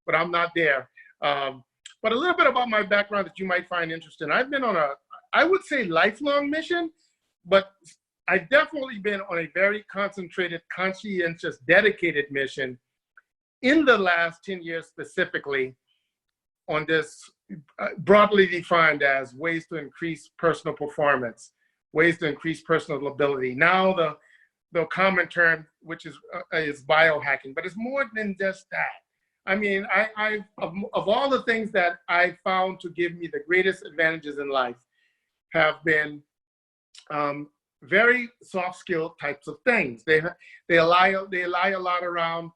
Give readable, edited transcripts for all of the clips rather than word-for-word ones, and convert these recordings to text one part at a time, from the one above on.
but I'm not there. But a little bit about my background that you might find interesting. I've been on a, I would say, lifelong mission, but I've definitely been on a very concentrated, conscientious, dedicated mission in the last 10 years specifically on this, broadly defined as ways to increase personal performance, ways to increase personal ability. Now the common term, which is biohacking, but it's more than just that. I mean, of all the things that I found to give me the greatest advantages in life have been very soft skill types of things. They lie a lot around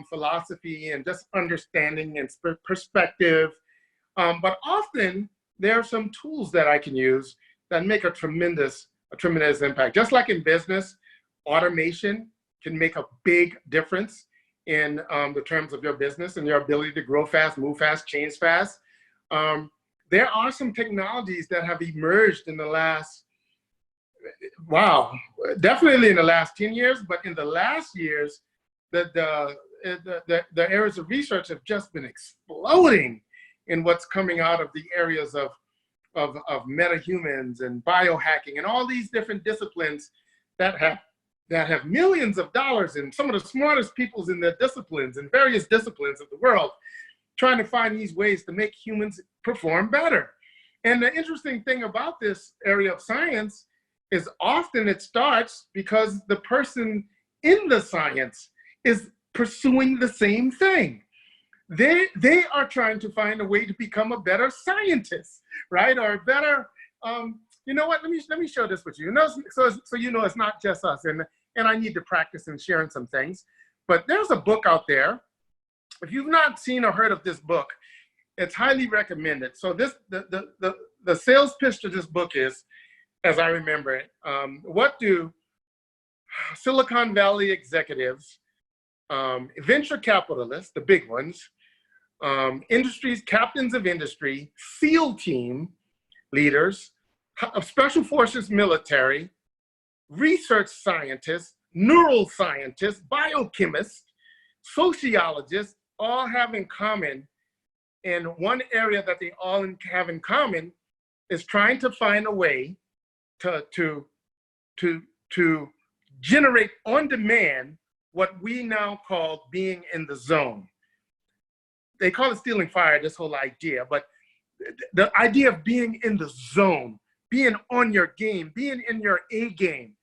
philosophy and just understanding and perspective. But often there are some tools that I can use that make a tremendous impact. Just like in business, automation can make a big difference in the terms of your business and your ability to grow fast, move fast, change fast. There are some technologies that have emerged in the last, definitely in the last 10 years, but in the last years, the areas of research have just been exploding in what's coming out of the areas of metahumans and biohacking and all these different disciplines that have millions of dollars and some of the smartest peoples in their disciplines and various disciplines of the world trying to find these ways to make humans perform better. And the interesting thing about this area of science is often it starts because the person in the science is pursuing the same thing. They are trying to find a way to become a better scientist, right? Or a better, you know what, let me share this with you. So you know it's not just us, and I need to practice in sharing some things. But there's a book out there. If you've not seen or heard of this book, it's highly recommended. So the sales pitch to this book is, as I remember it, what do Silicon Valley executives, venture capitalists, the big ones, industries, captains of industry, SEAL team leaders, of special forces military, research scientists, neuroscientists, biochemists, sociologists, all have in common, and one area that they all have in common is trying to find a way to generate on demand what we now call being in the zone. They call it stealing fire, this whole idea, but the idea of being in the zone, being on your game, being in your A game,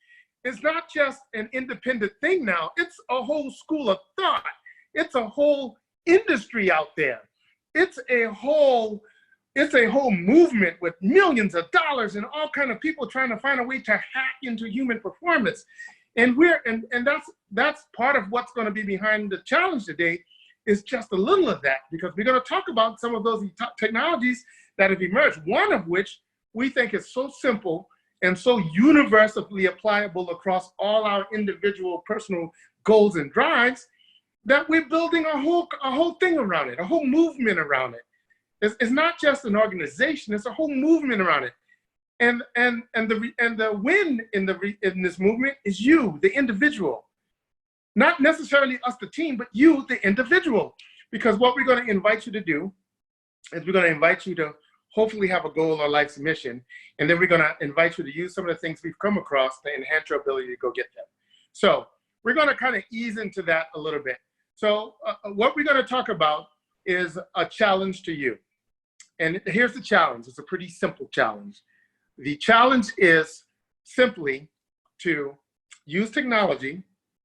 is not just an independent thing now. It's a whole school of thought. It's a whole industry out there. It's a whole movement with millions of dollars and all kind of people trying to find a way to hack into human performance. And that's part of what's going to be behind the challenge today, is just a little of that, because we're going to talk about some of those technologies that have emerged, one of which we think is so simple and so universally applicable across all our individual personal goals and drives that we're building a whole thing around it, a whole movement around it. It's not just an organization, it's a whole movement around it. And the win in this movement is you, the individual. Not necessarily us, the team, but you, the individual. Because what we're going to invite you to do is we're going to invite you to hopefully have a goal or life's mission. And then we're going to invite you to use some of the things we've come across to enhance your ability to go get them. So we're going to kind of ease into that a little bit. So what we're going to talk about is a challenge to you. And here's the challenge. It's a pretty simple challenge. The challenge is simply to use technology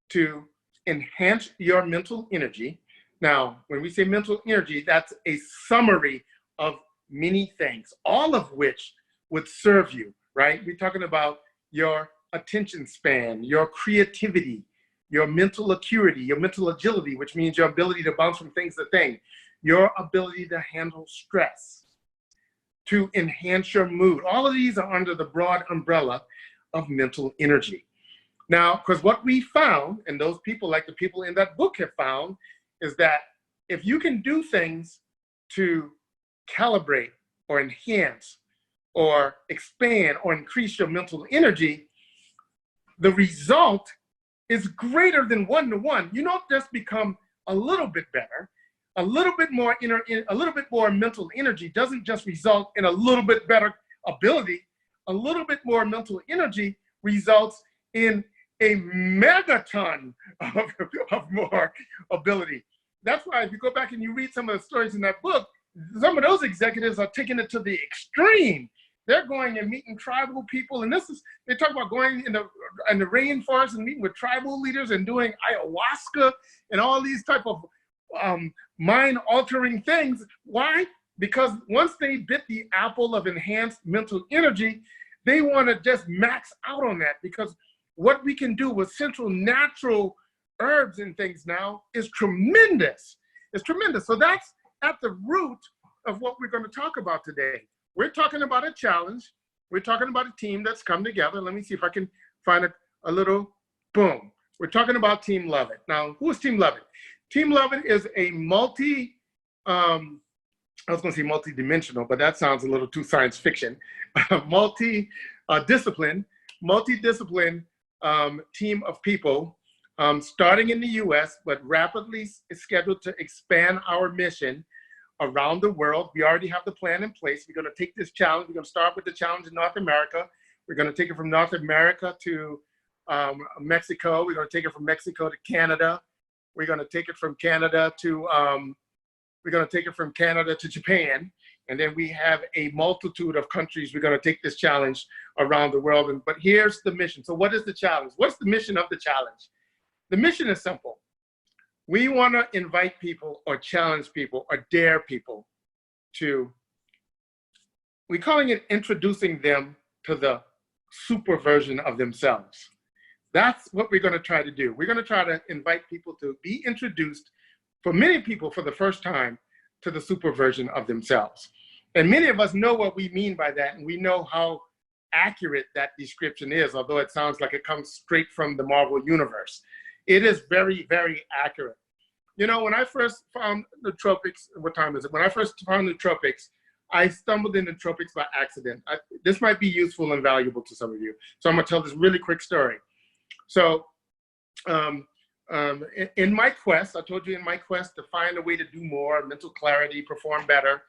to enhance your mental energy. Now, when we say mental energy, that's a summary of many things, all of which would serve you, right? We're talking about your attention span, your creativity, your mental acuity, your mental agility, which means your ability to bounce from things to things, your ability to handle stress, to enhance your mood. All of these are under the broad umbrella of mental energy. Now, because what we found, and those people, like the people in that book have found, is that if you can do things to calibrate or enhance or expand or increase your mental energy, the result is greater than one-to-one. You don't just become a little bit better. a little bit more mental energy doesn't just result in a little bit better ability. A little bit more mental energy results in a megaton of more ability. That's why if you go back and you read some of the stories in that book, some of those executives are taking it to the extreme. They're going and meeting tribal people, and they talk about going in the rainforest and meeting with tribal leaders and doing ayahuasca and all these type of mind-altering things. Why? Because once they bit the apple of enhanced mental energy, they want to just max out on that, because what we can do with central natural herbs and things now is tremendous. It's tremendous. So that's at the root of what we're going to talk about today. We're talking about a challenge. We're talking about a team that's come together. Let me see if I can find a little boom. We're talking about Team Lovit. Now, who is Team Lovit? Team Lovit is a I was going to say multi-dimensional, but that sounds a little too science fiction. Multi-discipline team of people, starting in the US, but rapidly scheduled to expand our mission around the world. We already have the plan in place. We're going to take this challenge. We're going to start with the challenge in North America. We're going to take it from North America to Mexico. We're going to take it from Mexico to Canada. We're going to take it from Canada to Japan. And then we have a multitude of countries. We're going to take this challenge around the world. But here's the mission. So what is the challenge? What's the mission of the challenge? The mission is simple. We want to invite people or challenge people or dare people to, we're calling it introducing them to the super version of themselves. That's what we're going to try to do. We're going to try to invite people to be introduced, for many people for the first time, to the super version of themselves. And many of us know what we mean by that, and we know how accurate that description is, although it sounds like it comes straight from the Marvel universe. It is very, very accurate. You know, when I first found nootropics, what time is it? When I first found nootropics, I stumbled into nootropics by accident. This might be useful and valuable to some of you. So I'm gonna tell this really quick story. So in my quest, I told you in my quest to find a way to do more, mental clarity, perform better,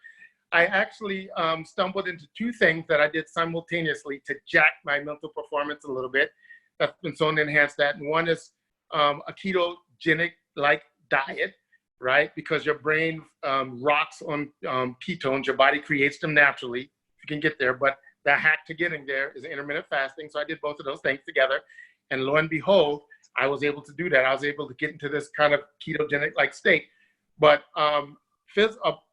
I actually stumbled into two things that I did simultaneously to jack my mental performance a little bit. That's been shown to enhance that. And one is a ketogenic-like diet, right? Because your brain rocks on ketones, your body creates them naturally. You can get there, but the hack to getting there is intermittent fasting. So I did both of those things together. And lo and behold, I was able to do that. I was able to get into this kind of ketogenic-like state. But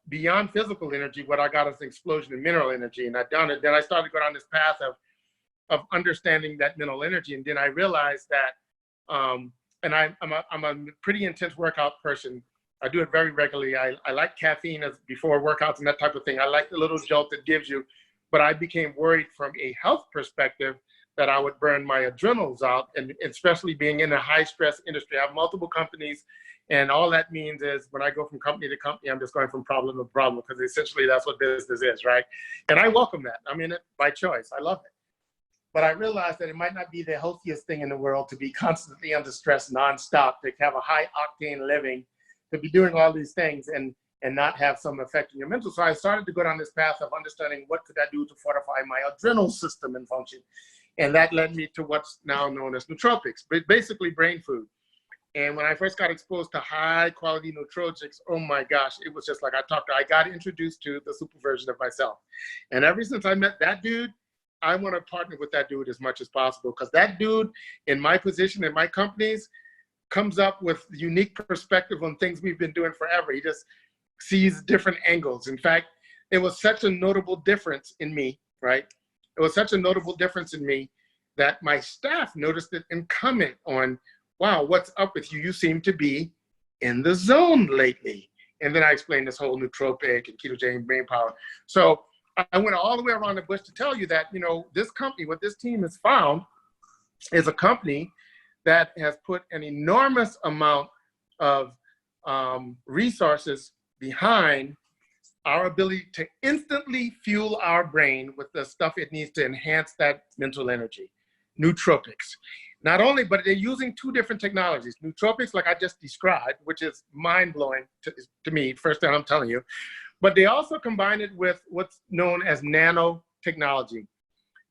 beyond physical energy, what I got is an explosion in mineral energy. And then I started to go down this path of understanding that mineral energy. And then I realized that, and I'm a pretty intense workout person. I do it very regularly. I like caffeine as before workouts and that type of thing. I like the little jolt it gives you. But I became worried from a health perspective that I would burn my adrenals out, and especially being in a high stress industry. I have multiple companies, and all that means is when I go from company to company, I'm just going from problem to problem, because essentially that's what business is, right? And I welcome that. I'm in it by choice. I love it. But I realized that it might not be the healthiest thing in the world to be constantly under stress nonstop, to have a high octane living, to be doing all these things and not have some effect on your mental. So I started to go down this path of understanding what could I do to fortify my adrenal system and function. And that led me to what's now known as nootropics, but basically brain food. And when I first got exposed to high quality nootropics, oh my gosh, it was just like I got introduced to the super version of myself. And ever since I met that dude, I want to partner with that dude as much as possible, because that dude in my position in my companies comes up with unique perspective on things we've been doing forever. He just sees different angles. In fact, it was such a notable difference in me, right? It was such a notable difference in me that my staff noticed it and comment on, wow, what's up with you? You seem to be in the zone lately. And then I explained this whole nootropic and ketogenic brain power. So I went all the way around the bush to tell you that, you know, this company, what this team has found is a company that has put an enormous amount of resources behind our ability to instantly fuel our brain with the stuff it needs to enhance that mental energy, nootropics. Not only, but they're using two different technologies. Nootropics, like I just described, which is mind-blowing to me, first time I'm telling you. But they also combine it with what's known as nanotechnology.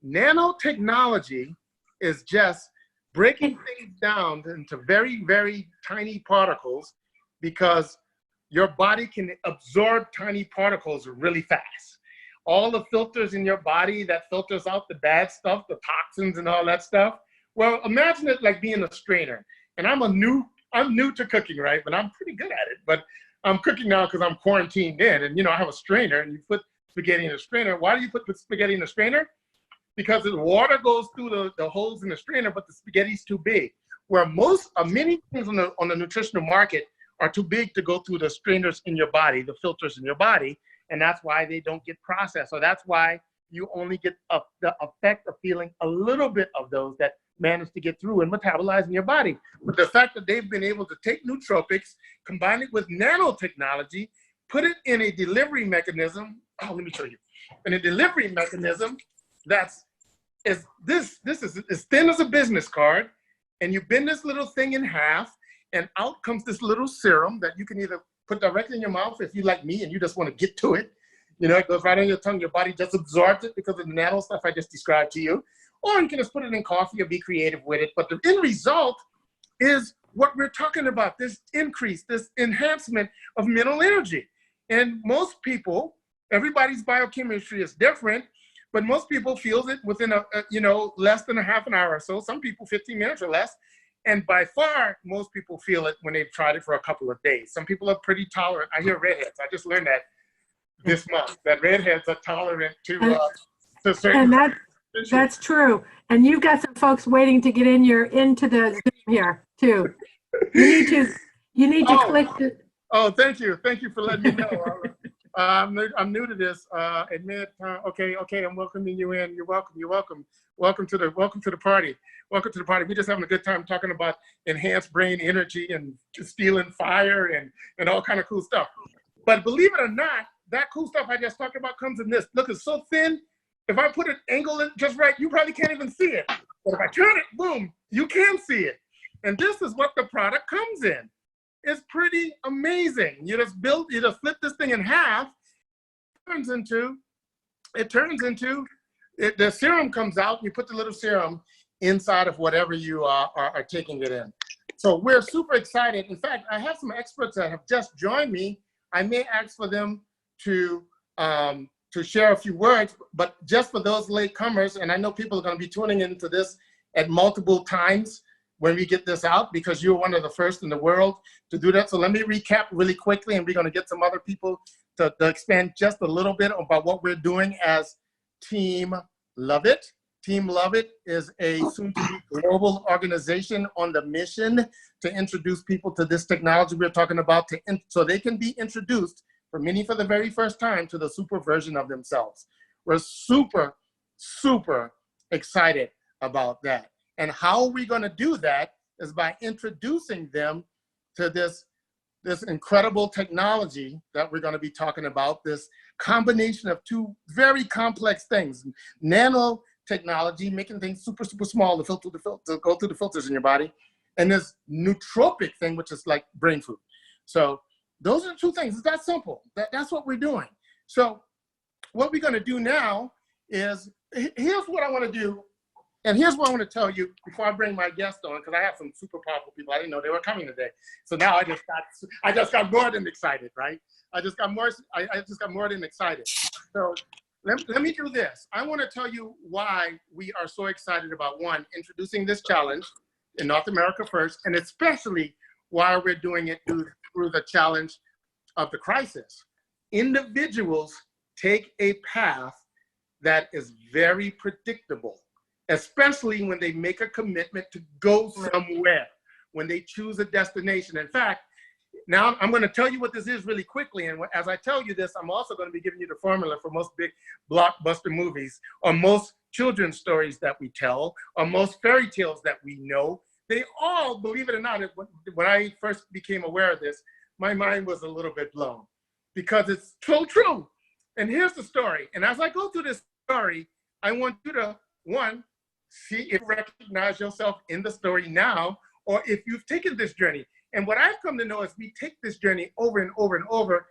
Nanotechnology is just breaking things down into very, very tiny particles, because your body can absorb tiny particles really fast. All the filters in your body that filters out the bad stuff, the toxins and all that stuff. Well, imagine it like being a strainer. And I'm new to cooking, right? But I'm pretty good at it. But I'm cooking now because I'm quarantined in. And, you know, I have a strainer, and you put spaghetti in a strainer. Why do you put spaghetti in a strainer? Because the water goes through the holes in the strainer, but the spaghetti's too big. Where many things on the nutritional market are too big to go through the strainers in your body, the filters in your body, and that's why they don't get processed. So that's why you only get the effect of feeling a little bit of those that manage to get through and metabolize in your body. But the fact that they've been able to take nootropics, combine it with nanotechnology, put it in a delivery mechanism. Oh, let me show you. In a delivery mechanism that's is as thin as a business card, and you bend this little thing in half, and out comes this little serum that you can either put directly in your mouth if you like me and you just want to get to it. You know, it goes right on your tongue. Your body just absorbs it because of the nano stuff I just described to you. Or you can just put it in coffee or be creative with it. But the end result is what we're talking about, this increase, this enhancement of mental energy. And most people, everybody's biochemistry is different, but most people feel it within less than a half an hour or so. Some people 15 minutes or less. And by far, most people feel it when they've tried it for a couple of days. Some people are pretty tolerant. I hear redheads. I just learned that this month, that redheads are tolerant to certain. And that's true. And you've got some folks waiting to get into the Zoom here too. You need to click. Oh, thank you for letting me know. I'm new to this. Okay. I'm welcoming you in. You're welcome. Welcome to the party. Welcome to the party. We're just having a good time talking about enhanced brain energy and stealing fire and all kind of cool stuff. But believe it or not, that cool stuff I just talked about comes in this. Look, it's so thin. If I put an angle in just right, you probably can't even see it. But if I turn it, boom, you can see it. And this is what the product comes in. It's pretty amazing. You just flip this thing in half. The serum comes out. You put the little serum inside of whatever you are taking it in. So we're super excited. In fact, I have some experts that have just joined me. I may ask for them to share a few words, but just for those latecomers, and I know people are going to be tuning into this at multiple times when we get this out, because you're one of the first in the world to do that. So let me recap really quickly, and we're going to get some other people to expand just a little bit about what we're doing as Team Lovit. Team Lovit is a soon-to-be global organization on the mission to introduce people to this technology we're talking about, so they can be introduced, for many for the very first time, to the super version of themselves. We're super, super excited about that. And how we're going to do that is by introducing them to this incredible technology that we're going to be talking about, this combination of two very complex things. Nanotechnology, making things super, super small to go through the filters in your body, and this nootropic thing, which is like brain food. So those are the two things. It's that simple. That's what we're doing. So what we're going to do now is, here's what I want to do. And here's what I want to tell you before I bring my guest on, because I have some super powerful people. I didn't know they were coming today. So now I just got more than excited, right? I just got more than excited. So let me do this. I want to tell you why we are so excited about, one, introducing this challenge in North America first, and especially why we're doing it through the challenge of the crisis. Individuals take a path that is very predictable, especially when they make a commitment to go somewhere, when they choose a destination. In fact, now I'm going to tell you what this is really quickly. And as I tell you this, I'm also going to be giving you the formula for most big blockbuster movies, or most children's stories that we tell, or most fairy tales that we know. They all, believe it or not, when I first became aware of this, my mind was a little bit blown, because it's so true. And here's the story. And as I go through this story, I want you to, one, see if you recognize yourself in the story now, or if you've taken this journey. And what I've come to know is we take this journey over and over and over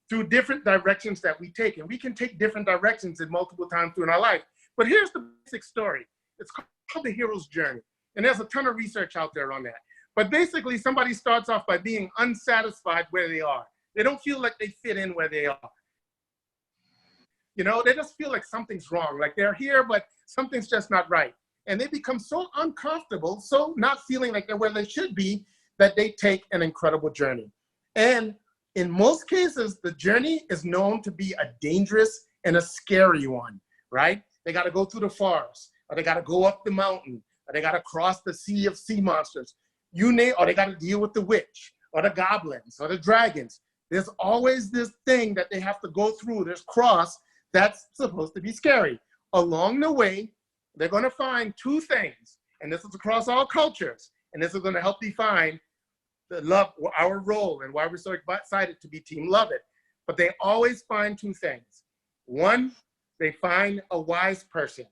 through different directions that we take. And we can take different directions in multiple times through our life. But here's the basic story. It's called the hero's journey. And there's a ton of research out there on that. But basically, somebody starts off by being unsatisfied where they are. They don't feel like they fit in where they are. You know, they just feel like something's wrong, like they're here, but something's just not right. And they become so uncomfortable, so not feeling like they're where they should be, that they take an incredible journey. And in most cases, the journey is known to be a dangerous and a scary one, right? They got to go through the forest, or they got to go up the mountain, or they got to cross the sea of sea monsters, you name, or they got to deal with the witch, or the goblins, or the dragons. There's always this thing that they have to go through, this cross that's supposed to be scary. Along the way, they're going to find two things, and this is across all cultures, and this is going to help define the love, our role, and why we're so excited to be Team Lovit. But they always find two things. One, they find a wise person,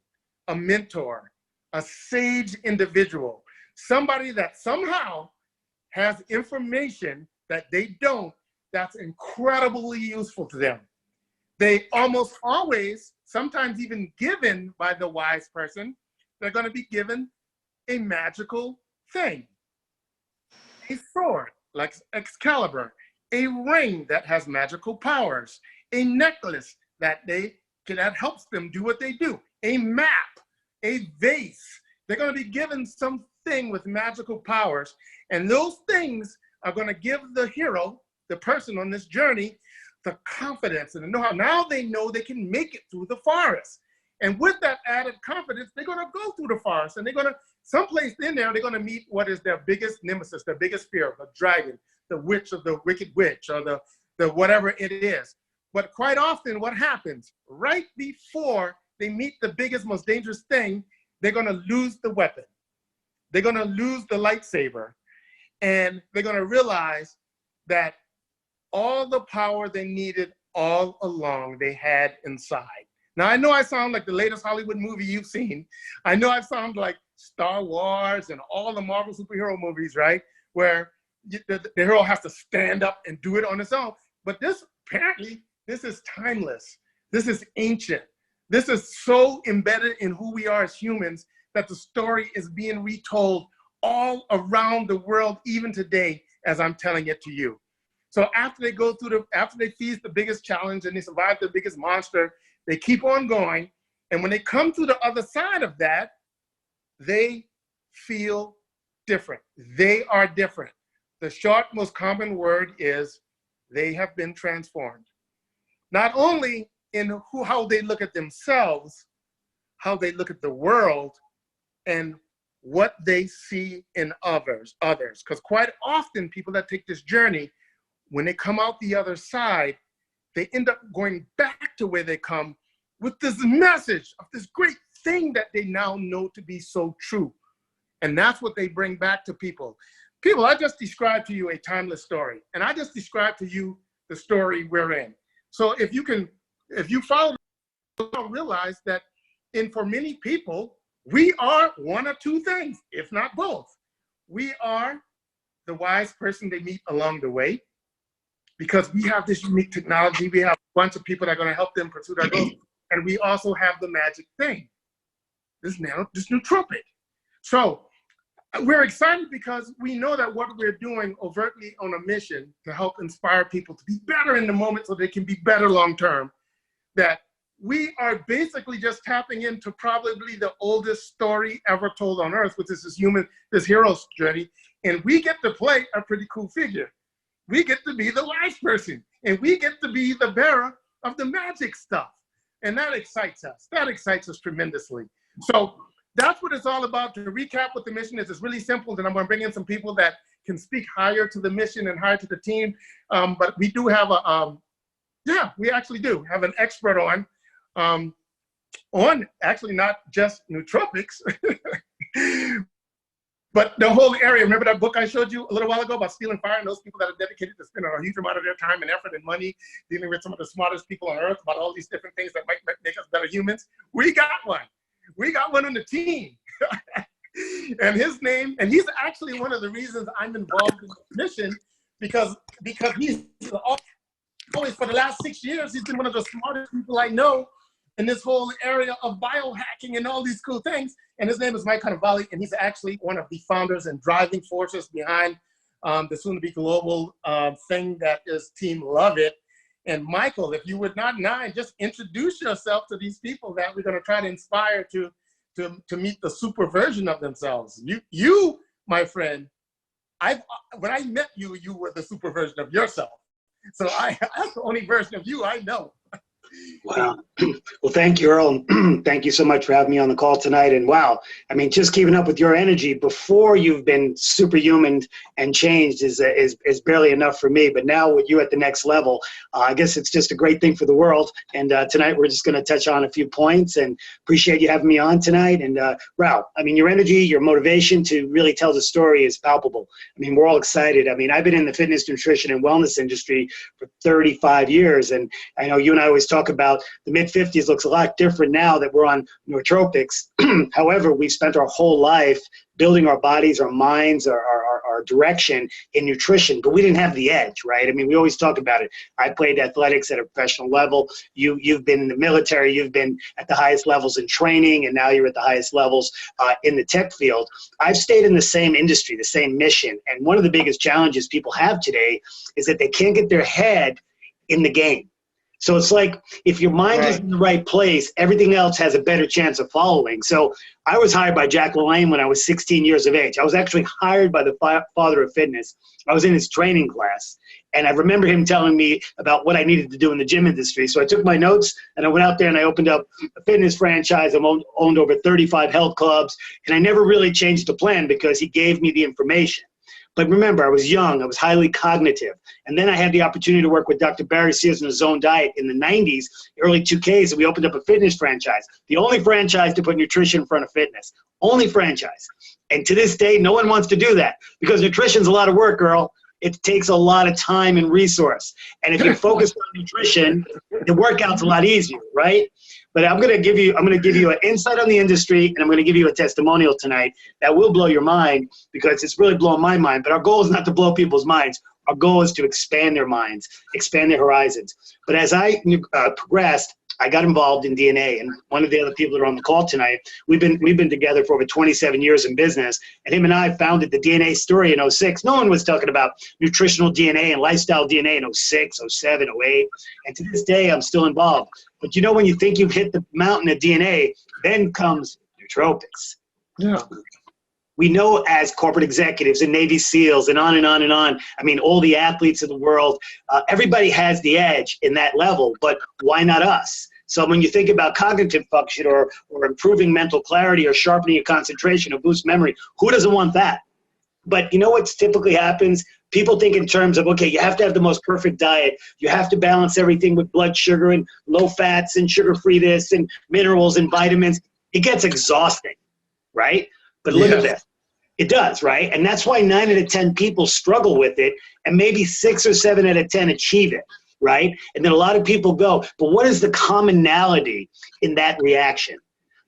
a mentor, a sage individual, somebody that somehow has information that they don't, that's incredibly useful to them. They almost always, sometimes even given by the wise person, they're going to be given a magical thing. A sword, like Excalibur, a ring that has magical powers, a necklace that helps them do what they do, a map, a vase. They're going to be given something with magical powers, and those things are going to give the hero, the person on this journey, the confidence and the know-how. Now they know they can make it through the forest. And with that added confidence, they're going to go through the forest, and they're going to, someplace in there, they're going to meet what is their biggest nemesis, their biggest fear, the dragon, the witch, or the wicked witch, or the whatever it is. But quite often what happens, right before they meet the biggest, most dangerous thing, they're going to lose the weapon. They're going to lose the lightsaber. And they're going to realize that all the power they needed all along they had inside. Now, I know I sound like the latest Hollywood movie you've seen. I know I sound like Star Wars and all the Marvel superhero movies, right? Where the hero has to stand up and do it on his own. But this, apparently, this is timeless. This is ancient. This is so embedded in who we are as humans that the story is being retold all around the world, even today, as I'm telling it to you. So after they go through after they face the biggest challenge and they survive the biggest monster, they keep on going. And when they come to the other side of that, they feel different. They are different. The short, most common word is they have been transformed. Not only in how they look at themselves, how they look at the world, and what they see in others. Because quite often people that take this journey, when they come out the other side, they end up going back to where they come with this message of this great thing that they now know to be so true. And that's what they bring back to people. People, I just described to you a timeless story, and I just described to you the story we're in. So if you follow, you'll realize that for many people, we are one of two things, if not both. We are the wise person they meet along the way, because we have this unique technology. We have a bunch of people that are going to help them pursue their goals. And we also have the magic thing, this nootropic. So we're excited because we know that what we're doing overtly on a mission to help inspire people to be better in the moment so they can be better long-term, that we are basically just tapping into probably the oldest story ever told on Earth, which is this hero's journey. And we get to play a pretty cool figure. We get to be the wise person, and we get to be the bearer of the magic stuff. And that excites us. That excites us tremendously. So that's what it's all about. To recap what the mission is, it's really simple. Then I'm going to bring in some people that can speak higher to the mission and higher to the team. But we do have we actually do have an expert on actually not just nootropics, but the whole area. Remember that book I showed you a little while ago about Stealing Fire, and those people that are dedicated to spending a huge amount of their time and effort and money dealing with some of the smartest people on Earth about all these different things that might make us better humans? We got one. We got one on the team. And his name, and he's actually one of the reasons I'm involved in this mission, because he's always, for the last 6 years, he's been one of the smartest people I know in this whole area of biohacking and all these cool things. And his name is Mike Cannavale, and he's actually one of the founders and driving forces behind the soon-to-be global thing that is Team Lovit. And Michael, if you would not mind, just introduce yourself to these people that we're going to try to inspire to meet the super version of themselves. You, my friend, when I met you, you were the super version of yourself. So that's the only version of you I know. Wow. Well, thank you, Earl. Thank you so much for having me on the call tonight. And wow, I mean, just keeping up with your energy before you've been superhuman and changed is barely enough for me. But now with you at the next level, I guess it's just a great thing for the world. And tonight we're just going to touch on a few points, and appreciate you having me on tonight. And Ralph, I mean, your energy, your motivation to really tell the story is palpable. I mean, we're all excited. I mean, I've been in the fitness, nutrition, and wellness industry for 35 years. And I know you and I always talk about the mid-50s looks a lot different now that we're on nootropics. However, we've spent our whole life building our bodies, our minds, our direction in nutrition, but we didn't have the edge, right? I mean, we always talk about it. I played athletics at a professional level. You've been in the military. You've been at the highest levels in training, and now you're at the highest levels in the tech field. I've stayed in the same industry, the same mission, and one of the biggest challenges people have today is that they can't get their head in the game. So it's like if your mind is in the right place, everything else has a better chance of following. So I was hired by Jack LaLanne when I was 16 years of age. I was actually hired by the father of fitness. I was in his training class. And I remember him telling me about what I needed to do in the gym industry. So I took my notes and I went out there and I opened up a fitness franchise. I owned over 35 health clubs. And I never really changed the plan because he gave me the information. But remember, I was young, I was highly cognitive. And then I had the opportunity to work with Dr. Barry Sears in the Zone Diet in the 90s, early 2Ks, and we opened up a fitness franchise. The only franchise to put nutrition in front of fitness. Only franchise. And to this day, no one wants to do that because nutrition's a lot of work, girl. It takes a lot of time and resource. And if you're focused on nutrition, the workout's a lot easier, right? But I'm going to give you an insight on the industry, and I'm going to give you a testimonial tonight that will blow your mind because it's really blowing my mind. But our goal is not to blow people's minds. Our goal is to expand their minds, expand their horizons. But as I progressed, I got involved in DNA, and one of the other people that are on the call tonight, we've been together for over 27 years in business, and him and I founded the DNA Story in 06. No one was talking about nutritional DNA and lifestyle DNA in 06, 07, 08, and to this day, I'm still involved. But you know, when you think you've hit the mountain of DNA, then comes nootropics. Yeah. We know as corporate executives and Navy SEALs and on and on and on, I mean, all the athletes in the world, everybody has the edge in that level, but why not us? So when you think about cognitive function or improving mental clarity or sharpening your concentration or boost memory, who doesn't want that? But you know what typically happens? People think in terms of, okay, you have to have the most perfect diet. You have to balance everything with blood sugar and low fats and sugar-free this and minerals and vitamins. It gets exhausting, right? But look at this. It does, right? And that's why 9 out of 10 people struggle with it, and maybe 6 or 7 out of 10 achieve it, right? And then a lot of people go, but what is the commonality in that reaction?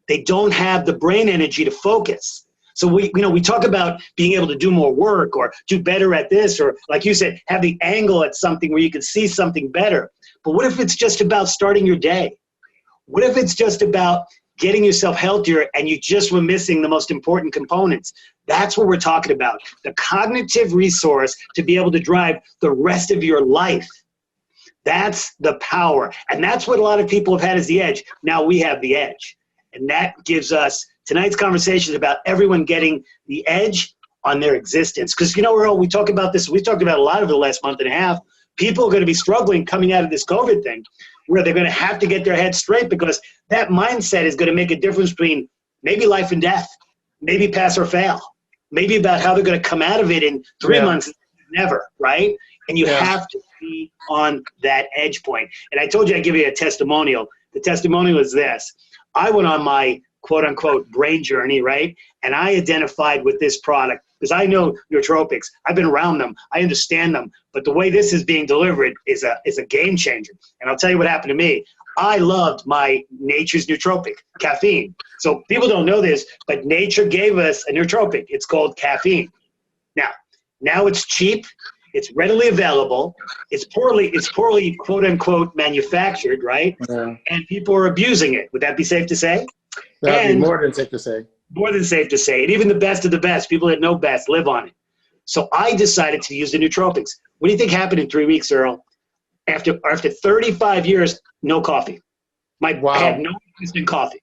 They don't have the brain energy to focus. So we talk about being able to do more work or do better at this, or like you said, have the angle at something where you can see something better. But what if it's just about starting your day? What if it's just about getting yourself healthier and you just were missing the most important components? That's what we're talking about. The cognitive resource to be able to drive the rest of your life. That's the power. And that's what a lot of people have had as the edge. Now we have the edge. And that gives us, tonight's conversation is about everyone getting the edge on their existence. Because, you know, Earl, we talk about this, we've talked about a lot over the last month and a half. People are going to be struggling coming out of this COVID thing, where they're going to have to get their head straight because that mindset is going to make a difference between maybe life and death, maybe pass or fail, maybe about how they're going to come out of it in 3 months, never, right? And you have to be on that edge point. And I told you I'd give you a testimonial. The testimonial is this. I went on my quote-unquote brain journey, right? And I identified with this product because I know nootropics. I've been around them. I understand them. But the way this is being delivered is a game changer. And I'll tell you what happened to me. I loved my nature's nootropic, caffeine. So people don't know this, but nature gave us a nootropic. It's called caffeine. Now it's cheap. It's readily available. It's poorly quote unquote manufactured, right? Yeah. And people are abusing it. Would that be safe to say? That'd be more than safe to say. More than safe to say. And even the best of the best, people that know best, live on it. So I decided to use the nootropics. What do you think happened in 3 weeks, Earl? After 35 years, no coffee. I had no interest in coffee.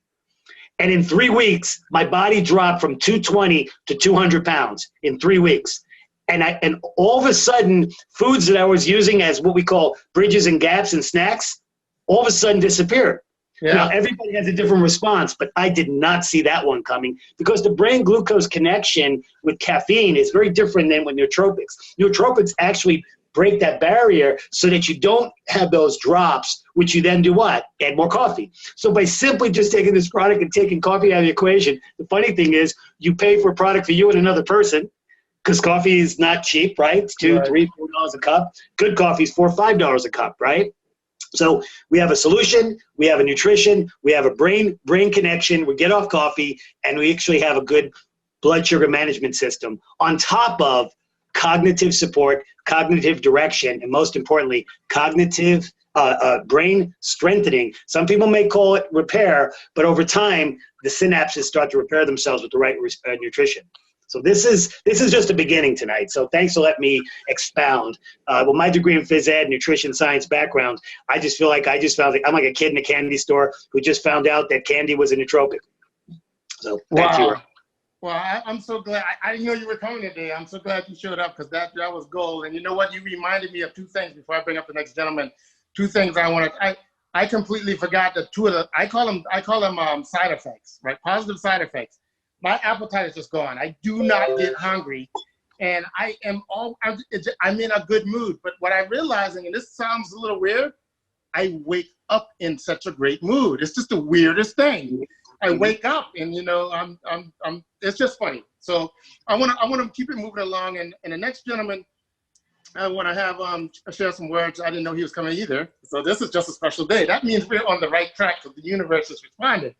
And in 3 weeks, my body dropped from 220 to 200 pounds in 3 weeks. And all of a sudden, foods that I was using as what we call bridges and gaps and snacks, all of a sudden disappeared. Yeah. Now, everybody has a different response, but I did not see that one coming because the brain-glucose connection with caffeine is very different than with nootropics. Nootropics actually break that barrier so that you don't have those drops, which you then do what? Add more coffee. So by simply just taking this product and taking coffee out of the equation, the funny thing is you pay for a product for you and another person because coffee is not cheap, right? It's $2, $3, $4 a cup. Good coffee is $4, $5 a cup, right? So we have a solution, we have a nutrition, we have a brain connection, we get off coffee, and we actually have a good blood sugar management system on top of cognitive support, cognitive direction, and most importantly, cognitive brain strengthening. Some people may call it repair, but over time, the synapses start to repair themselves with the right nutrition. So this is just a beginning tonight. So thanks for letting me expound. Well, my degree in phys ed, nutrition science background, I just feel like I'm like a kid in a candy store who just found out that candy was a nootropic. So thank you. Well, I'm so glad. I didn't know you were coming today. I'm so glad you showed up because that was gold. And you know what? You reminded me of two things before I bring up the next gentleman. Two things I completely forgot that two of the, I call them side effects, right? Positive side effects. My appetite is just gone. I do not get hungry, and I'm in a good mood. But what I'm realizing, and this sounds a little weird, I wake up in such a great mood. It's just the weirdest thing. I wake up, and I'm. It's just funny. So I want to keep it moving along, and the next gentleman, I want to have share some words. I didn't know he was coming either. So this is just a special day. That means we're on the right track because the universe is responding.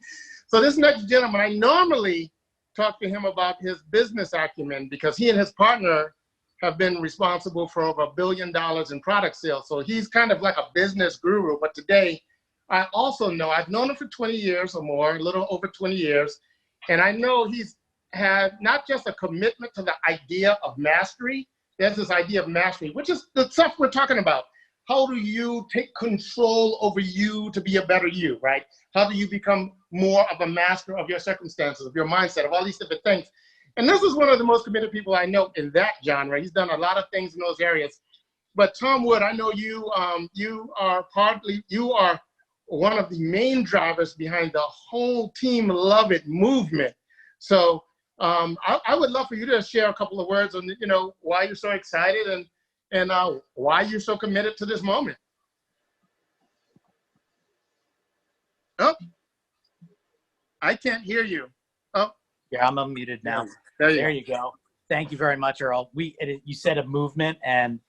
So this next gentleman, I normally talk to him about his business acumen because he and his partner have been responsible for over $1 billion in product sales. So he's kind of like a business guru. But today, I also know, I've known him for 20 years or more, a little over 20 years. And I know he's had not just a commitment to the idea of mastery, there's this idea of mastery, which is the stuff we're talking about. How do you take control over you to be a better you, right? How do you become more of a master of your circumstances, of your mindset, of all these different things? And this is one of the most committed people I know in that genre. He's done a lot of things in those areas. But Tom Wood, I know you are one of the main drivers behind the whole Team Lovit movement. So I would love for you to share a couple of words on why you're so excited and why you're so committed to this moment. Oh, I can't hear you. Oh, yeah, I'm unmuted now. There you go. Thank you very much, Earl. You said a movement, and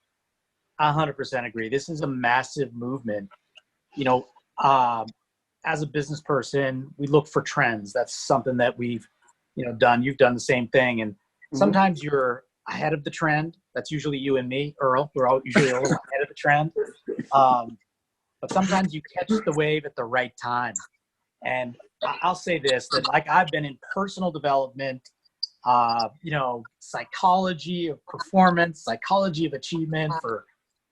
I 100% agree. This is a massive movement. As a business person, we look for trends. That's something that we've, done. You've done the same thing, and sometimes you're ahead of the trend. That's usually you and me, Earl. We're all usually a little ahead of the trend. But sometimes you catch the wave at the right time. And I'll say this, that like I've been in personal development, psychology of performance, psychology of achievement for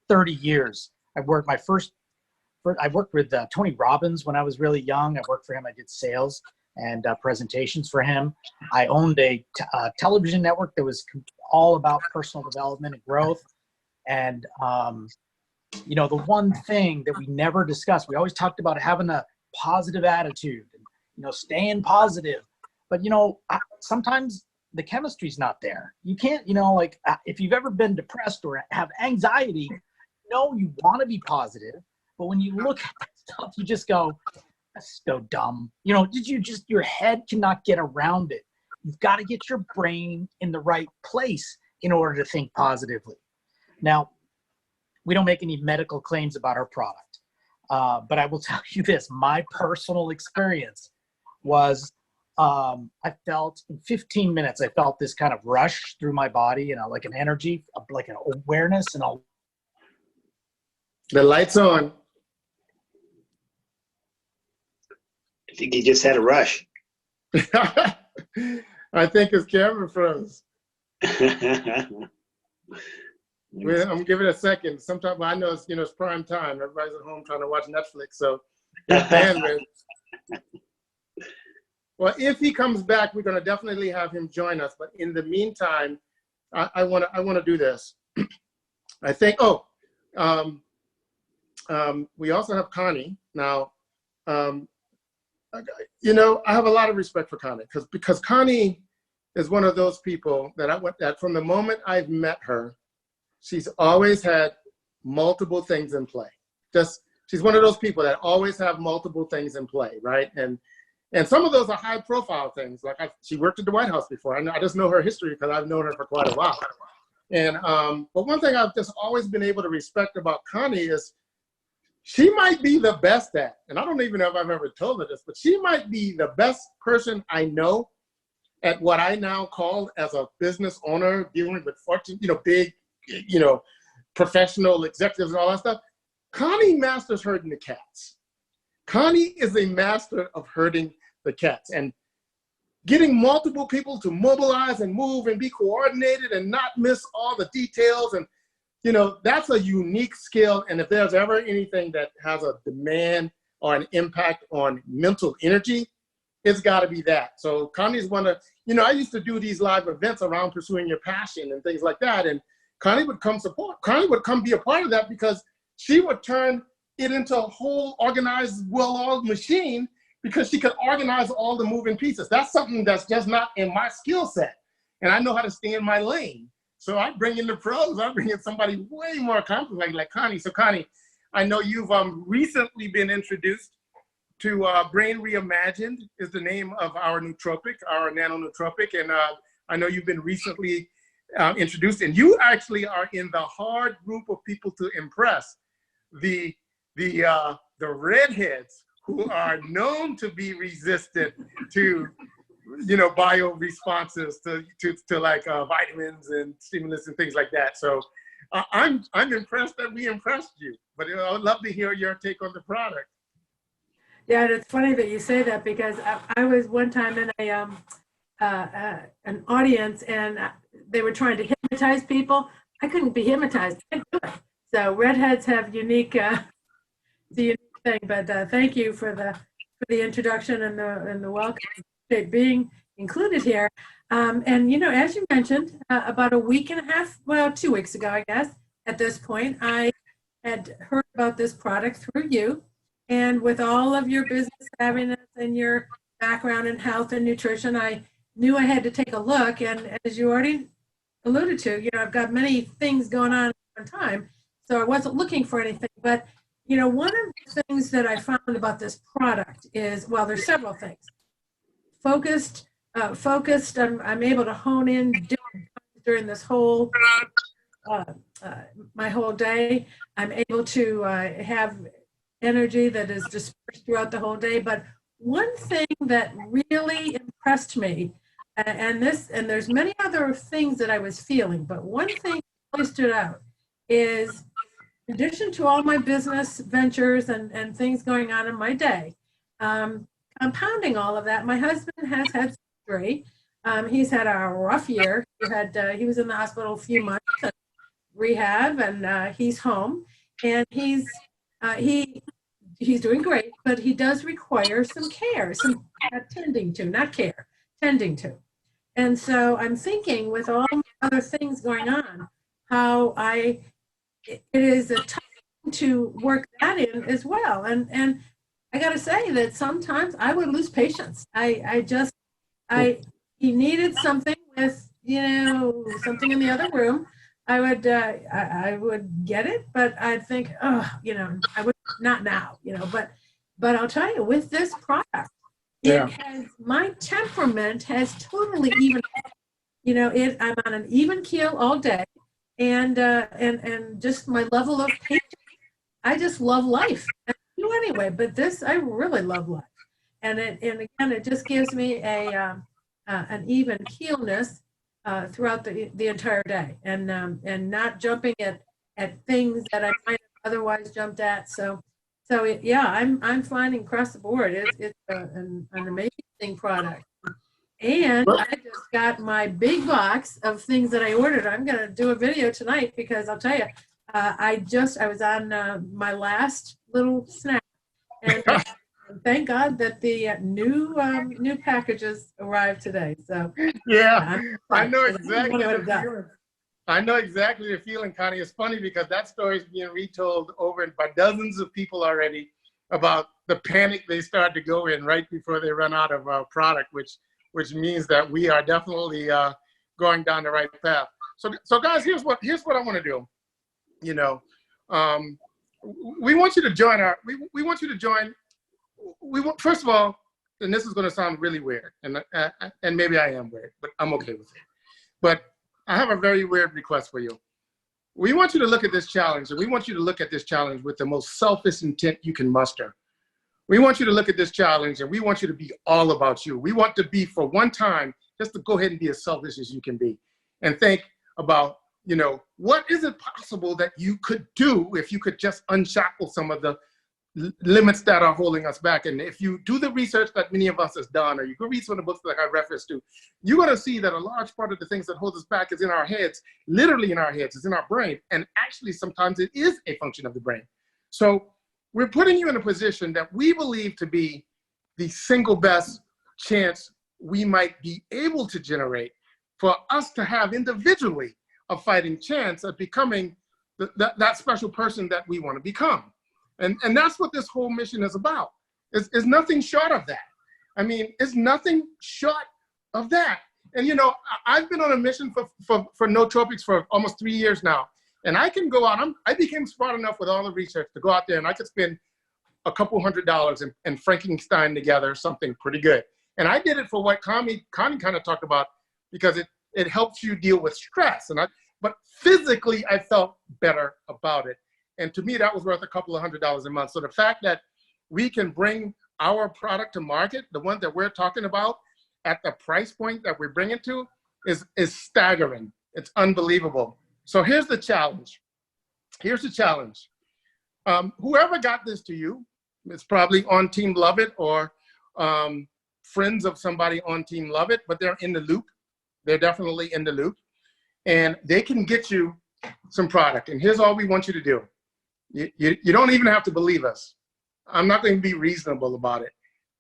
30 years. I worked with Tony Robbins when I was really young. I worked for him. I did sales and presentations for him. I owned a television network that was all about personal development and growth. And, the one thing that we never discussed, we always talked about having a positive attitude, and, staying positive. But, sometimes the chemistry's not there. You can't, if you've ever been depressed or have anxiety, you want to be positive. But when you look at that stuff, you just go, that's so dumb. Your head cannot get around it. You've got to get your brain in the right place in order to think positively. Now, we don't make any medical claims about our product. But I will tell you this, my personal experience was I felt in 15 minutes, I felt this kind of rush through my body, like an energy, like an awareness and a. The light's on. I think he just had a rush. I think his camera froze. I'm giving it a second. Sometimes I know it's prime time. Everybody's at home trying to watch Netflix, so bandwidth. Well, if he comes back, we're going to definitely have him join us. But in the meantime, I want to do this. I think. We also have Connie now. I have a lot of respect for Connie because Connie is one of those people that from the moment I've met her, she's always had multiple things in play. She's one of those people that always have multiple things in play, right? And some of those are high profile things. Like she worked at the White House before. I just know her history because I've known her for quite a while. And but one thing I've just always been able to respect about Connie is she might be the best at, and I don't even know if I've ever told her this, but she might be the best person I know at what I now call as a business owner, dealing with Fortune, big, professional executives and all that stuff. Connie masters herding the cats. Connie is a master of herding the cats and getting multiple people to mobilize and move and be coordinated and not miss all the details. And, that's a unique skill. And if there's ever anything that has a demand or an impact on mental energy, it's got to be that. So Connie's one of, I used to do these live events around pursuing your passion and things like that. And Connie would come support. Connie would come be a part of that because she would turn it into a whole organized, well-oiled machine because she could organize all the moving pieces. That's something that's just not in my skill set. And I know how to stay in my lane. So I bring in the pros. I bring in somebody way more accomplished like Connie. So Connie, I know you've recently been introduced to Brain Reimagined is the name of our nootropic, our nano nootropic. And I know you've been recently introduced, and you actually are in the hard group of people to impress, the redheads who are known to be resistant to bio responses to like vitamins and stimulants and things like that. So I'm impressed that we impressed you, but I would love to hear your take on the product. Yeah, and it's funny that you say that because I was one time in an audience and they were trying to hypnotize people. I couldn't be hypnotized. I couldn't do it. So redheads have unique, the unique thing. But thank you for the introduction and the welcome, being included here. And as you mentioned, about a week and a half, 2 weeks ago, I guess, at this point, I had heard about this product through you. And with all of your business savviness and your background in health and nutrition, I knew I had to take a look. And as you already alluded to, I've got many things going on at one time. So I wasn't looking for anything. But, one of the things that I found about this product is, there's several things. Focused, I'm able to hone in during this whole, my whole day. I'm able to have energy that is dispersed throughout the whole day. But one thing that really impressed me, and there's many other things that I was feeling, but one thing that really stood out is, in addition to all my business ventures and things going on in my day, compounding all of that, my husband has had surgery. He's had a rough year. He was in the hospital a few months, rehab, and he's home, and he's doing great, but he does require some care, some tending to. And so I'm thinking, with all other things going on, how it is a tough thing to work that in as well. And I got to say that sometimes I would lose patience. He needed something with, something in the other room. I would get it, but I'd think, I would not now, but I'll tell you, with this product, my temperament has totally even, I'm on an even keel all day, and just my level of patience. I just love life. do anyway, but this, I really love life. And again, it just gives me an even keelness throughout the entire day, and not jumping at things that I might have otherwise jumped at. Yeah, I'm finding across the board. It's an amazing product. And I just got my big box of things that I ordered. I'm going to do a video tonight because I'll tell you, I was on my last little snack, and thank God that the new packages arrived today. So Yeah, I I'm know excited. exactly What the I've got. feeling. I know exactly the feeling, Connie. It's funny because that story is being retold over by dozens of people already about the panic they start to go in right before they run out of product, which means that we are definitely going down the right path. So guys, here's what I want to do. You know, we want you to join we want you to join. First of all, and this is going to sound really weird, and maybe I am weird, but I'm okay with it. But I have a very weird request for you. We want you to look at this challenge, and we want you to look at this challenge with the most selfish intent you can muster. We want you to look at this challenge, and we want you to be all about you. We want to be, for one time, just to go ahead and be as selfish as you can be, and think about, what is it possible that you could do if you could just unshackle some of the limits that are holding us back. And if you do the research that many of us has done, or you go read some of the books that I referenced to, you're going to see that a large part of the things that hold us back is in our heads, literally in our heads, it's in our brain. And actually, sometimes it is a function of the brain. So we're putting you in a position that we believe to be the single best chance we might be able to generate for us to have individually a fighting chance at becoming that special person that we want to become. And that's what this whole mission is about. It's nothing short of that. I mean, it's nothing short of that. And I've been on a mission for nootropics for almost 3 years now. And I can go out, I became smart enough with all the research to go out there and I could spend a couple $100 and Frankenstein together something pretty good. And I did it for what Connie kind of talked about, because it helps you deal with stress. But physically, I felt better about it. And to me, that was worth a couple of $100 a month. So the fact that we can bring our product to market, the one that we're talking about, at the price point that we're bringing to, is staggering. It's unbelievable. So here's the challenge. Whoever got this to you, it's probably on Team Lovit or friends of somebody on Team Lovit, but they're in the loop. They're definitely in the loop. And they can get you some product. And here's all we want you to do. You don't even have to believe us. I'm not going to be reasonable about it,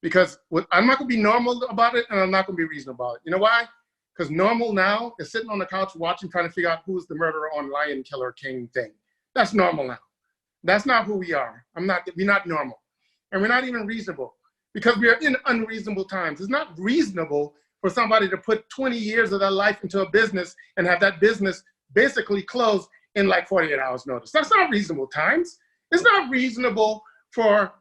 because I'm not going to be normal about it, and I'm not going to be reasonable about it. You know why? Because normal now is sitting on the couch watching, trying to figure out who's the murderer on Lion Killer King thing. That's normal now. That's not who we are. We're not normal. And we're not even reasonable, because we are in unreasonable times. It's not reasonable for somebody to put 20 years of their life into a business and have that business basically close in like 48 hours notice. That's not reasonable times. It's not reasonable for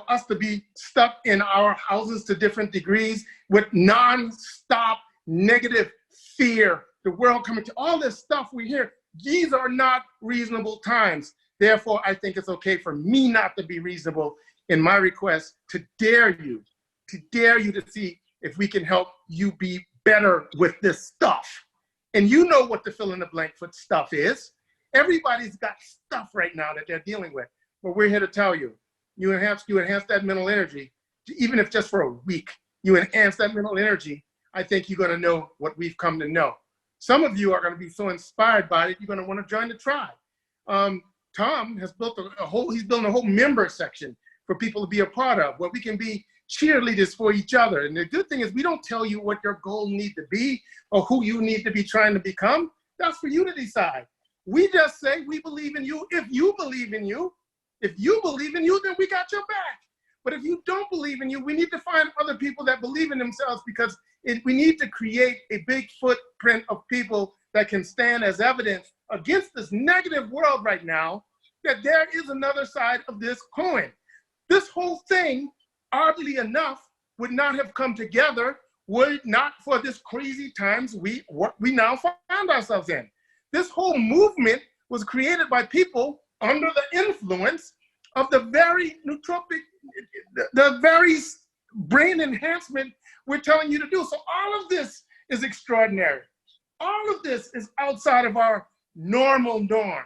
us to be stuck in our houses to different degrees with non-stop negative fear, the world coming to all this stuff we hear. These are not reasonable times. Therefore, I think it's okay for me not to be reasonable in my request to dare you to see if we can help you be better with this stuff. And you know what the fill in the blank for stuff is. Everybody's got stuff right now that they're dealing with. But we're here to tell you, you enhance that mental energy, even if just for a week. You enhance that mental energy, I think you're going to know what we've come to know. Some of you are going to be so inspired by it, you're going to want to join the tribe. Tom has built he's building a whole member section for people to be a part of, where we can be cheerleaders for each other. And the good thing is, we don't tell you what your goal needs to be or who you need to be trying to become. That's for you to decide. We just say we believe in you. If you believe in you, then we got your back. But if you don't believe in you, we need to find other people that believe in themselves, because we need to create a big footprint of people that can stand as evidence against this negative world right now, that there is another side of this coin. This whole thing, oddly enough, would not have come together were it not for this crazy times we now find ourselves in. This whole movement was created by people under the influence of the very nootropic, the very brain enhancement we're telling you to do. So all of this is extraordinary. All of this is outside of our normal norm.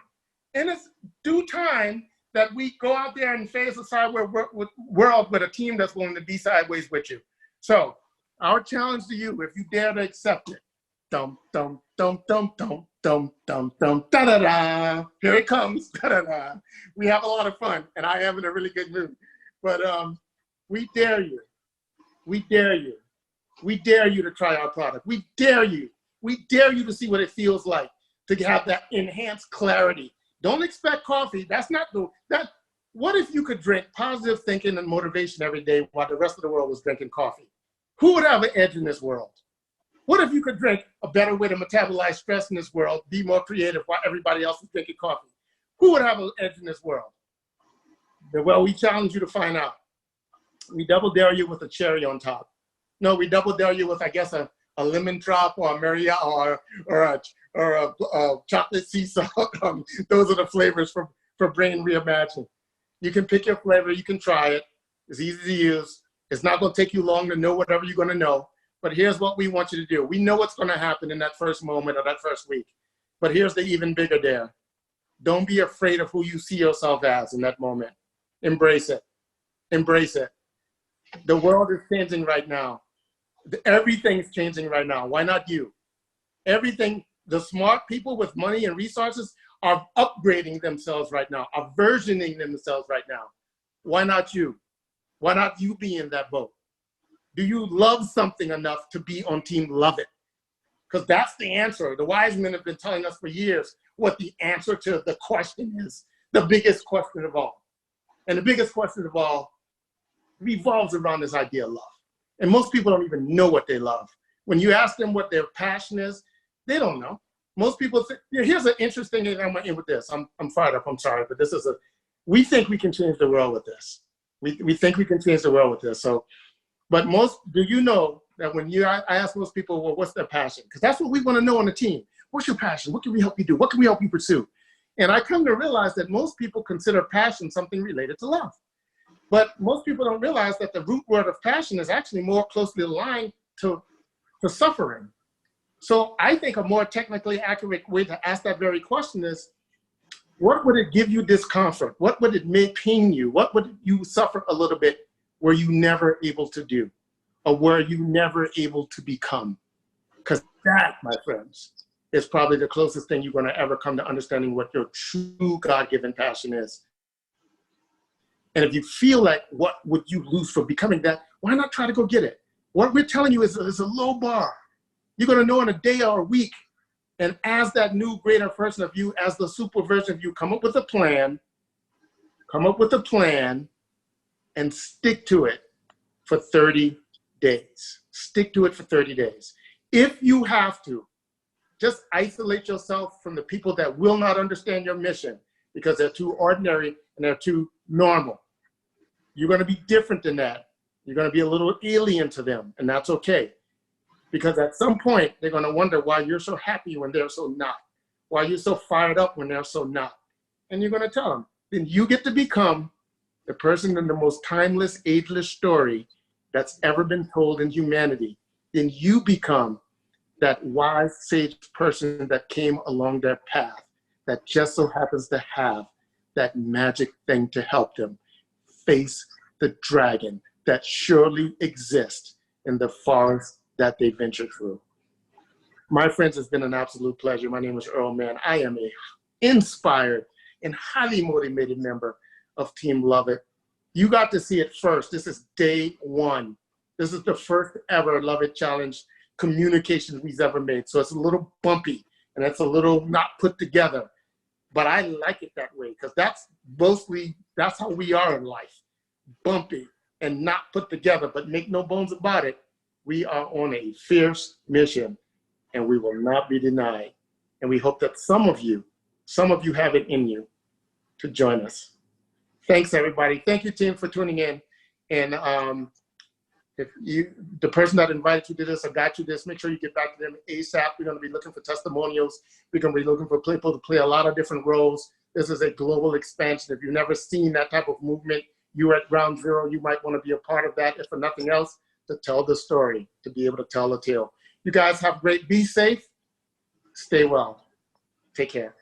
And it's due time that we go out there and face a sideways world with a team that's willing to be sideways with you. So our challenge to you, if you dare to accept it, dum, dum, dum, dum, dum, dum, dum, dum, da da da. Here it comes, da da da. We have a lot of fun, and I am in a really good mood. But we dare you. We dare you. We dare you to try our product. We dare you. We dare you to see what it feels like to have that enhanced clarity. Don't expect coffee. That's not that. What if you could drink positive thinking and motivation every day while the rest of the world was drinking coffee? Who would have an edge in this world? What if you could drink a better way to metabolize stress in this world, be more creative while everybody else is drinking coffee? Who would have an edge in this world? Well, we challenge you to find out. We double dare you with a cherry on top. No, we double dare you with, I guess, a lemon drop or a Maria or a chocolate sea salt. Those are the flavors for Brain Reimagined. You can pick your flavor. You can try it. It's easy to use. It's not going to take you long to know whatever you're going to know. But here's what we want you to do. We know what's going to happen in that first moment or that first week. But here's the even bigger dare. Don't be afraid of who you see yourself as in that moment. Embrace it. Embrace it. The world is changing right now. Everything's changing right now. Why not you? Everything, the smart people with money and resources are upgrading themselves right now, are versioning themselves right now. Why not you? Why not you be in that boat? Do you love something enough to be on Team Lovit? Because that's the answer. The wise men have been telling us for years what the answer to the question is, the biggest question of all. And the biggest question of all revolves around this idea of love. And most people don't even know what they love. When you ask them what their passion is, they don't know. Most people think, here's an interesting thing I'm going to end with this. I'm fired up, I'm sorry, but this is we think we can change the world with this. We think we can change the world with this. So, but do you know that when I ask most people, well, what's their passion? Because that's what we want to know on the team. What's your passion? What can we help you do? What can we help you pursue? And I come to realize that most people consider passion something related to love. But most people don't realize that the root word of passion is actually more closely aligned to suffering. So I think a more technically accurate way to ask that very question is, what would it give you discomfort? What would it make pain you? What would you suffer a little bit were you never able to do? Or were you never able to become? Because that, my friends, is probably the closest thing you're going to ever come to understanding what your true God-given passion is. And if you feel like, what would you lose for becoming that? Why not try to go get it? What we're telling you is a low bar. You're going to know in a day or a week. And as that new greater version of you, as the super version of you, come up with a plan and stick to it for 30 days. Stick to it for 30 days. If you have to, just isolate yourself from the people that will not understand your mission because they're too ordinary and they're too normal. You're going to be different than that. You're going to be a little alien to them, and that's okay. Because at some point, they're going to wonder why you're so happy when they're so not, why you're so fired up when they're so not. And you're going to tell them. Then you get to become the person in the most timeless, ageless story that's ever been told in humanity. Then you become that wise, sage person that came along their path that just so happens to have that magic thing to help them face the dragon that surely exists in the forest that they venture through. My friends, it's been an absolute pleasure. My name is Earl Mann. I am a inspired and highly motivated member of Team Lovit. You got to see it first. This is day one. This is the first ever Lovit Challenge communications we've ever made. So it's a little bumpy and it's a little not put together. But I like it that way because that's how we are in life. Bumpy and not put together, but make no bones about it. We are on a fierce mission and we will not be denied. And we hope that some of you have it in you to join us. Thanks, everybody. Thank you, team, for tuning in. And if the person that invited you to this or got you this, make sure you get back to them ASAP. We're going to be looking for testimonials. We're going to be looking for people to play a lot of different roles. This is a global expansion. If you've never seen that type of movement, you're at ground zero. You might want to be a part of that, if for nothing else, to tell the story, to be able to tell the tale. You guys have great, be safe, stay well. Take care.